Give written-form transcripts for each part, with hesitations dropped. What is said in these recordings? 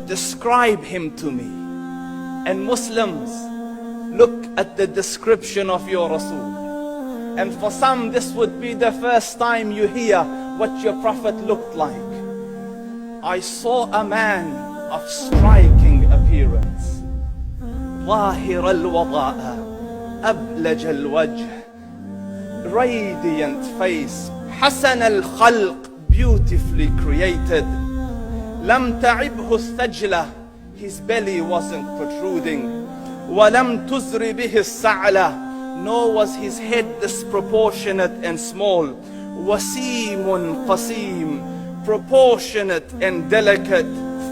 Describe him to me. And Muslims, look at the description of your Rasul. And for some, this would be the first time you hear what your Prophet looked like. I saw a man of striking appearance. ظاهر الوضاء أبلج الوجه, radiant face, حسن الخلق, beautifully created. لم تعبه الثجلة, his belly wasn't protruding. ولم تزر به السعلة, nor was his head disproportionate and small. وسيم قسيم, proportionate and delicate,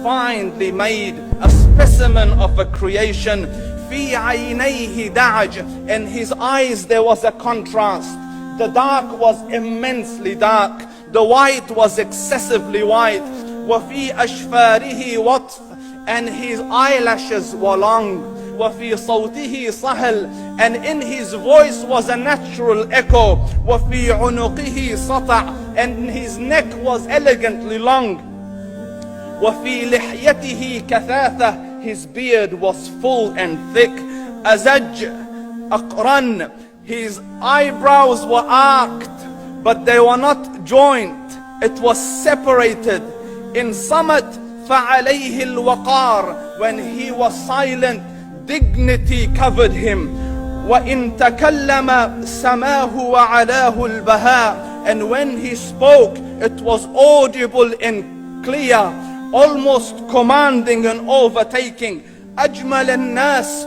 finely made, a specimen of a creation. في عينيه دعج, in his eyes there was a contrast. The dark was immensely dark, the white was excessively white. وفي أشفاره وطف, and his eyelashes were long. وفي صوته صهل, and in his voice was a natural echo. وفي عنقه سطع, and his neck was elegantly long. وفي لحيته كثاثة, his beard was full and thick. أزج أقرن, his eyebrows were arched, but they were not joined, it was separated. In Samat فعليه الوقار, when he was silent, dignity covered him. وإن تكلم سماه وعلاه البهاء, and when he spoke, it was audible and clear, almost commanding and overtaking. أجمل الناس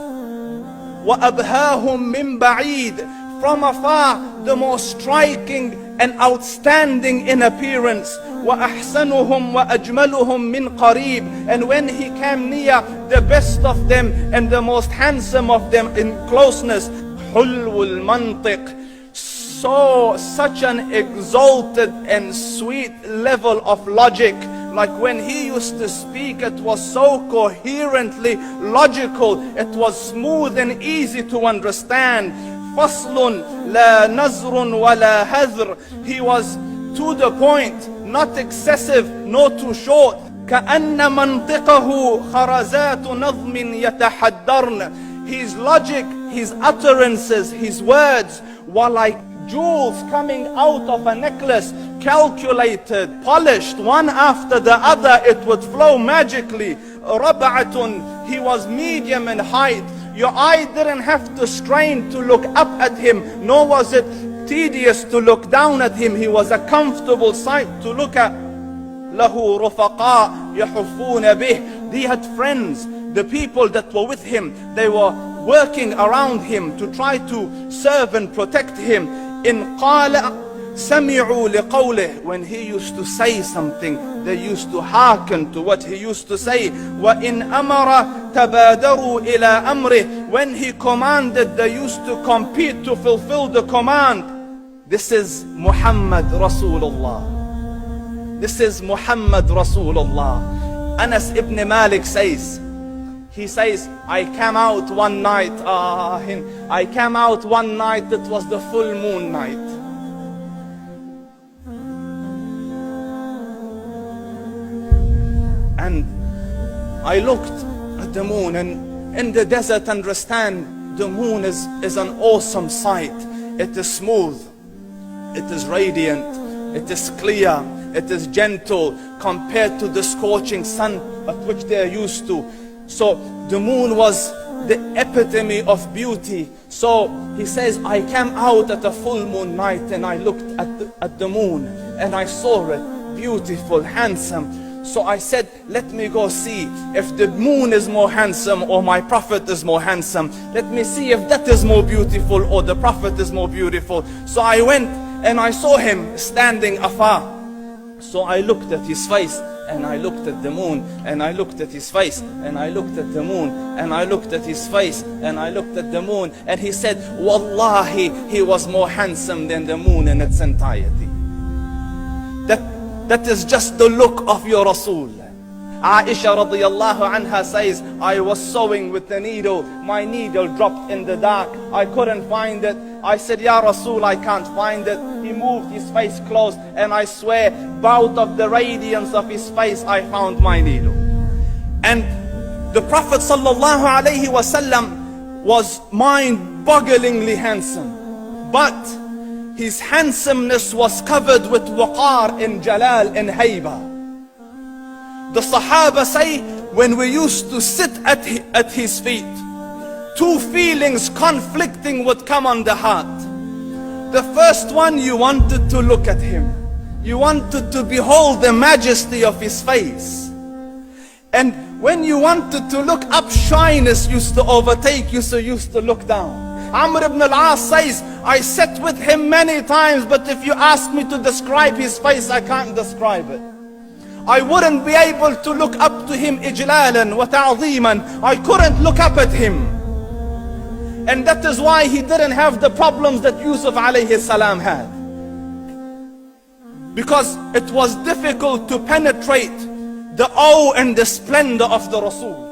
وأبهاهم من بعيد, from afar the most striking and outstanding in appearance. وأحسنهم وأجملهم من قريب, and when he came near, the best of them and the most handsome of them in closeness. حلو المنطق, such an exalted and sweet level of logic. Like when he used to speak, it was so coherently logical, it was smooth and easy to understand. فصل لا نزر ولا هذر, he was to the point, not excessive nor too short. كأن منطقه خرزات نظم يتحدرن, his logic, his utterances, his words were like jewels coming out of a necklace, calculated, polished, one after the other, it would flow magically. ربعة, he was medium in height. Your eye didn't have to strain to look up at him, nor was it tedious to look down at him. He was a comfortable sight to look at. له رفقاء يحفون به, he had friends, the people that were with him, they were working around him to try to serve and protect him. إن قال سمعوا لقوله, when he used to say something, they used to hearken to what he used to say. وإن أمر تبادروا إلى أمره, when he commanded, they used to compete to fulfill the command. This is Muhammad Rasulullah. This is Muhammad Rasulullah. Anas ibn Malik says, he says, I came out one night, it was the full moon night. And I looked at the moon, and in the desert, understand, the moon is an awesome sight. It is smooth, it is radiant, it is clear, it is gentle compared to the scorching sun at which they are used to. So the moon was the epitome of beauty. So he says, I came out at a full moon night and I looked at the moon and I saw it beautiful, handsome. So I said, let me go see if the moon is more handsome or my Prophet is more handsome. Let me see if that is more beautiful or the Prophet is more beautiful. So I went and I saw him standing afar. So I looked at his face and I looked at the moon, and I looked at his face, and I looked at the moon, and I looked at his face, and I looked at the moon, and he said, Wallahi, he was more handsome than the moon in its entirety. That is just the look of your Rasul. Aisha radiyallahu anha says, I was sewing with the needle. My needle dropped in the dark. I couldn't find it. I said, Ya Rasul, I can't find it. He moved his face close, and I swear, out of the radiance of his face, I found my needle. And the Prophet sallallahu alaihi wasallam was mind-bogglingly handsome. But his handsomeness was covered with waqar and jalal and hayba. The Sahaba say, when we used to sit at his feet, two feelings conflicting would come on the heart. The first one, you wanted to look at him. You wanted to behold the majesty of his face. And when you wanted to look up, shyness used to overtake you, so you used to look down. Amr ibn al-As says, I sat with him many times, but if you ask me to describe his face, I can't describe it. I wouldn't be able to look up to him ijlalan wa ta'zeeman. I couldn't look up at him. And that is why he didn't have the problems that Yusuf alayhi salam had. Because it was difficult to penetrate the awe and the splendor of the Rasul.